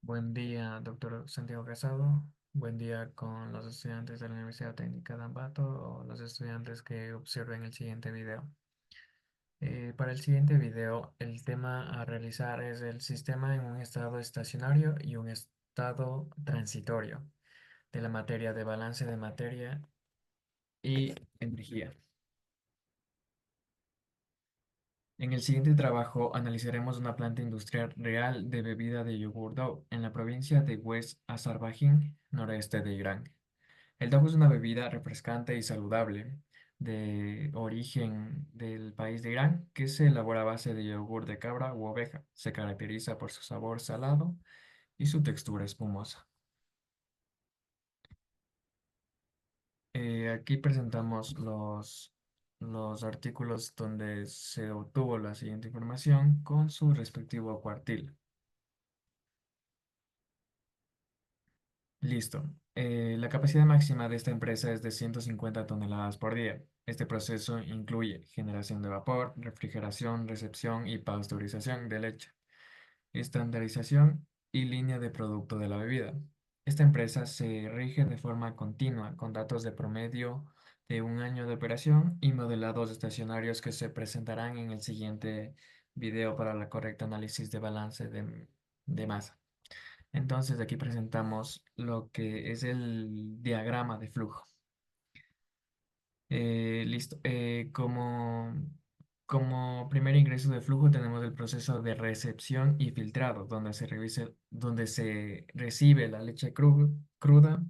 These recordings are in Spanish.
Buen día, doctor Santiago Casado. Buen día con los estudiantes de la Universidad Técnica de Ambato o los estudiantes que observen el siguiente video. Para el siguiente video, el tema a realizar es el sistema en un estado estacionario y un estado transitorio de la materia de balance de materia y energía. En el siguiente trabajo analizaremos una planta industrial real de bebida de yogur Dough en la provincia de West Azerbaiyán, noreste de Irán. El tofu es una bebida refrescante y saludable de origen del país de Irán que se elabora a base de yogur de cabra u oveja. Se caracteriza por su sabor salado y su textura espumosa. Aquí presentamos los artículos donde se obtuvo la siguiente información con su respectivo cuartil. Listo. La capacidad máxima de esta empresa es de 150 toneladas por día. Este proceso incluye generación de vapor, refrigeración, recepción y pasteurización de leche, estandarización y línea de producto de la bebida. Esta empresa se rige de forma continua con datos de promedio de un año de operación y modelados estacionarios que se presentarán en el siguiente video para la correcta análisis de balance de masa. Entonces aquí presentamos lo que es el diagrama de flujo. Listo. Como primer ingreso de flujo tenemos el proceso de recepción y filtrado, donde se recibe la leche cruda,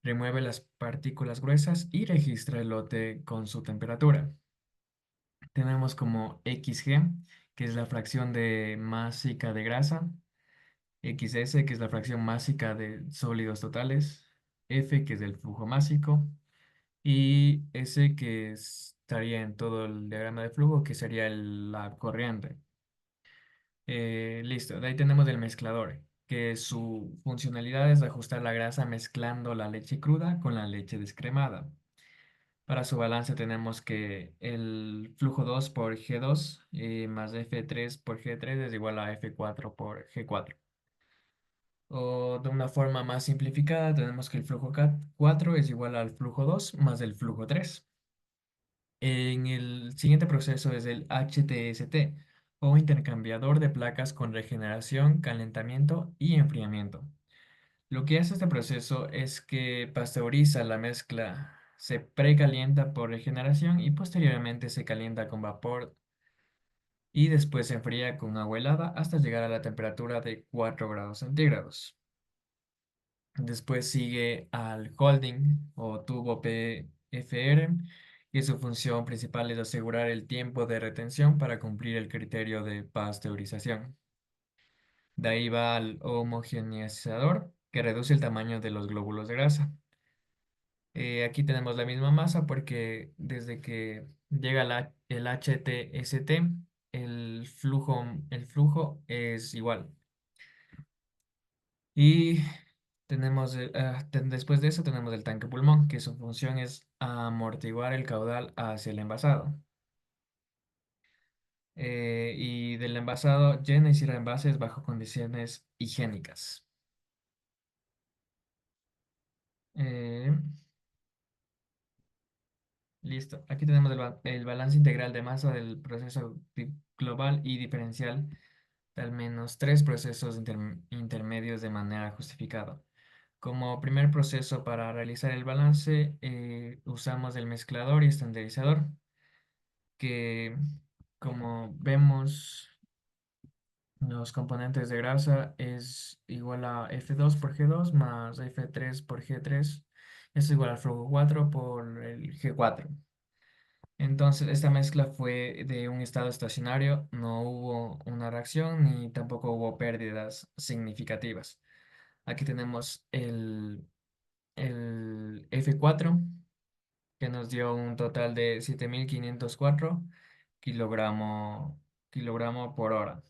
remueve las partículas gruesas y registra el lote con su temperatura. Tenemos como XG, que es la fracción de másica de grasa, XS, que es la fracción másica de sólidos totales, F, que es el flujo másico, y S, que estaría en todo el diagrama de flujo, que sería la corriente. Listo, de ahí tenemos el mezclador, que su funcionalidad es ajustar la grasa mezclando la leche cruda con la leche descremada. Para su balance tenemos que el flujo 2 por G2 más F3 por G3 es igual a F4 por G4. O de una forma más simplificada, tenemos que el flujo 4 es igual al flujo 2 más el flujo 3. En el siguiente proceso es el HTST o intercambiador de placas con regeneración, calentamiento y enfriamiento. Lo que hace este proceso es que pasteuriza la mezcla, se precalienta por regeneración y posteriormente se calienta con vapor y después se enfría con agua helada hasta llegar a la temperatura de 4 grados centígrados. Después sigue al holding o tubo PFR, y su función principal es asegurar el tiempo de retención para cumplir el criterio de pasteurización. De ahí va al homogeneizador, que reduce el tamaño de los glóbulos de grasa. Aquí tenemos la misma masa porque desde que llega el HTST, el flujo es igual. Y después de eso tenemos el tanque pulmón, que su función es amortiguar el caudal hacia el envasado. Y del envasado llena y cierra envases bajo condiciones higiénicas. Eh, Listo. Aquí tenemos el balance integral de masa del proceso global y diferencial de al menos tres procesos intermedios de manera justificada. Como primer proceso para realizar el balance, usamos el mezclador y estandarizador, que como vemos, los componentes de grasa es igual a F2 por G2 más F3 por G3. Es igual al flujo 4 por el G4. Entonces, esta mezcla fue de un estado estacionario, no hubo una reacción ni tampoco hubo pérdidas significativas. Aquí tenemos el F4, que nos dio un total de 7.504 kilogramo, kilogramo por hora.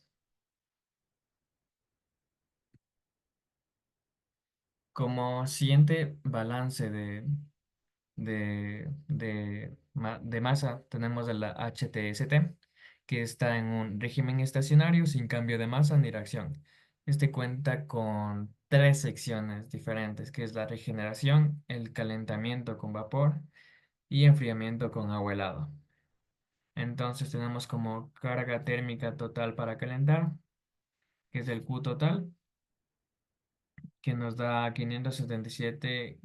Como siguiente balance de masa, tenemos la HTST, que está en un régimen estacionario sin cambio de masa ni reacción. Este cuenta con tres secciones diferentes, que es la regeneración, el calentamiento con vapor y enfriamiento con agua helada. Entonces tenemos como carga térmica total para calentar, que es el Q total, que nos da 577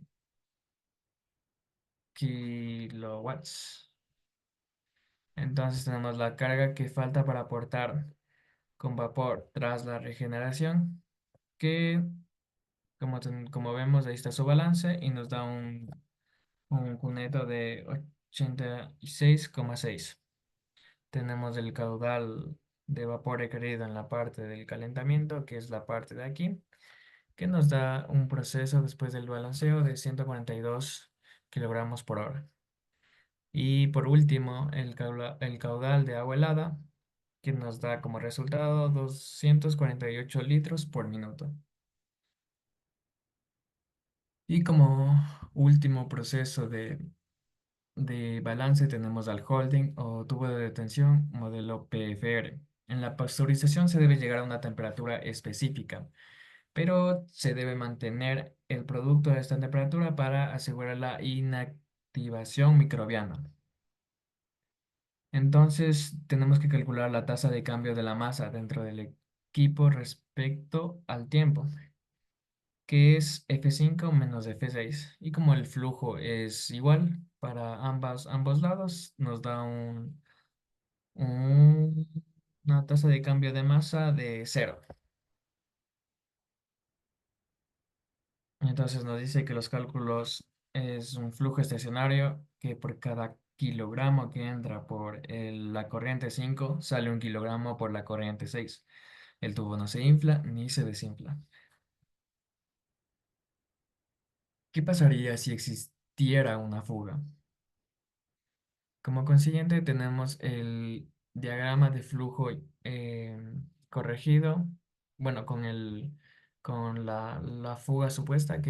kilowatts. Entonces tenemos la carga que falta para aportar con vapor tras la regeneración, que como vemos ahí está su balance y nos da un cuneto de 86,6. Tenemos el caudal de vapor requerido en la parte del calentamiento, que es la parte de aquí, que nos da un proceso después del balanceo de 142 kilogramos por hora. Y por último, el caudal de agua helada, que nos da como resultado 248 litros por minuto. Y como último proceso de balance tenemos al holding o tubo de detención modelo PFR. En la pasteurización se debe llegar a una temperatura específica, pero se debe mantener el producto a esta temperatura para asegurar la inactivación microbiana. Entonces tenemos que calcular la tasa de cambio de la masa dentro del equipo respecto al tiempo, que es F5 menos F6. Y como el flujo es igual para ambos lados, nos da un- una tasa de cambio de masa de cero. Entonces nos dice que los cálculos es un flujo estacionario que por cada kilogramo que entra por la corriente 5 sale un kilogramo por la corriente 6. El tubo no se infla ni se desinfla. ¿Qué pasaría si existiera una fuga? Como consiguiente, tenemos el diagrama de flujo corregido, bueno, con la fuga supuesta,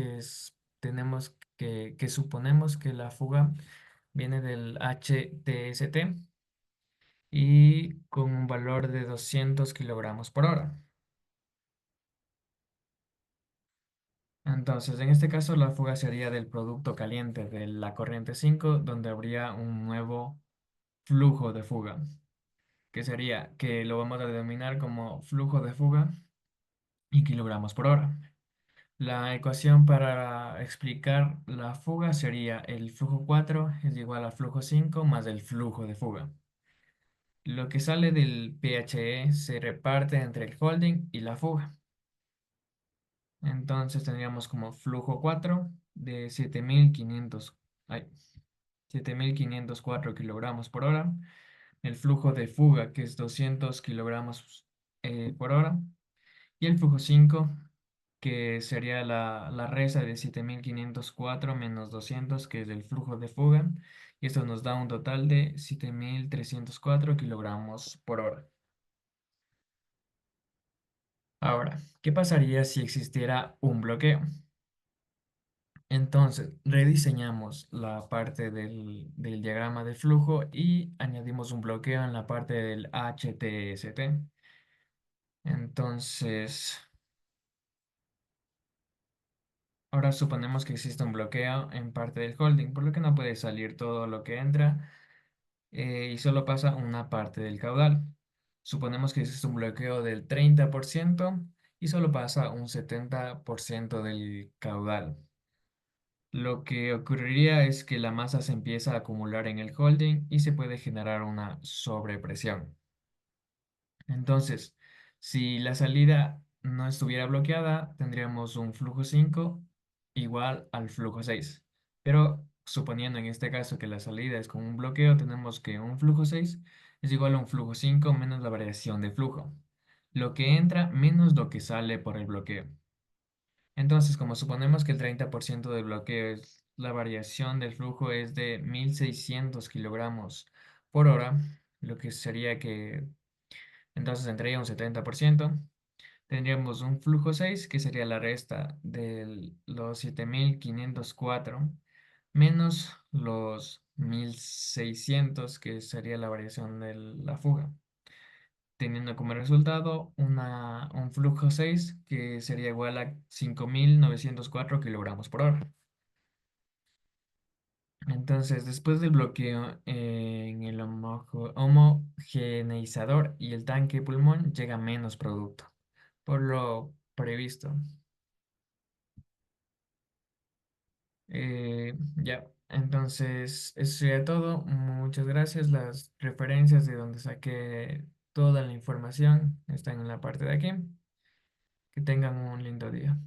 tenemos que suponemos que la fuga viene del HTST y con un valor de 200 kilogramos por hora. Entonces, en este caso, la fuga sería del producto caliente de la corriente 5, donde habría un nuevo flujo de fuga, que sería que lo vamos a denominar como flujo de fuga en kilogramos por hora. La ecuación para explicar la fuga sería el flujo 4 es igual al flujo 5 más el flujo de fuga. Lo que sale del PHE se reparte entre el holding y la fuga. Entonces tendríamos como flujo 4 de 7.504 kilogramos por hora. El flujo de fuga, que es 200 kilogramos por hora. Y el flujo 5 que sería la resta de 7.504 menos 200 que es el flujo de fuga. Y esto nos da un total de 7.304 kilogramos por hora. Ahora, ¿qué pasaría si existiera un bloqueo? Entonces, rediseñamos la parte del diagrama de flujo y añadimos un bloqueo en la parte del HTST. Entonces, ahora suponemos que existe un bloqueo en parte del holding, por lo que no puede salir todo lo que entra y solo pasa una parte del caudal. Suponemos que existe un bloqueo del 30% y solo pasa un 70% del caudal. Lo que ocurriría es que la masa se empieza a acumular en el holding y se puede generar una sobrepresión. Entonces, si la salida no estuviera bloqueada, tendríamos un flujo 5 igual al flujo 6. Pero suponiendo en este caso que la salida es con un bloqueo, tenemos que un flujo 6 es igual a un flujo 5 menos la variación de flujo. Lo que entra menos lo que sale por el bloqueo. Entonces, como suponemos que el 30% del bloqueo es la variación del flujo es de 1.600 kilogramos por hora, lo que sería que entonces entraría un 70%. Tendríamos un flujo 6 que sería la resta de los 7.504 menos los 1.600 que sería la variación de la fuga. teniendo como resultado un flujo 6 que sería igual a 5.904 kilogramos por hora. Entonces, después del bloqueo en el homogeneizador y el tanque pulmón, llega menos producto, por lo previsto. Ya, entonces, eso sería todo. Muchas gracias. Las referencias de donde saqué toda la información están en la parte de aquí. Que tengan un lindo día.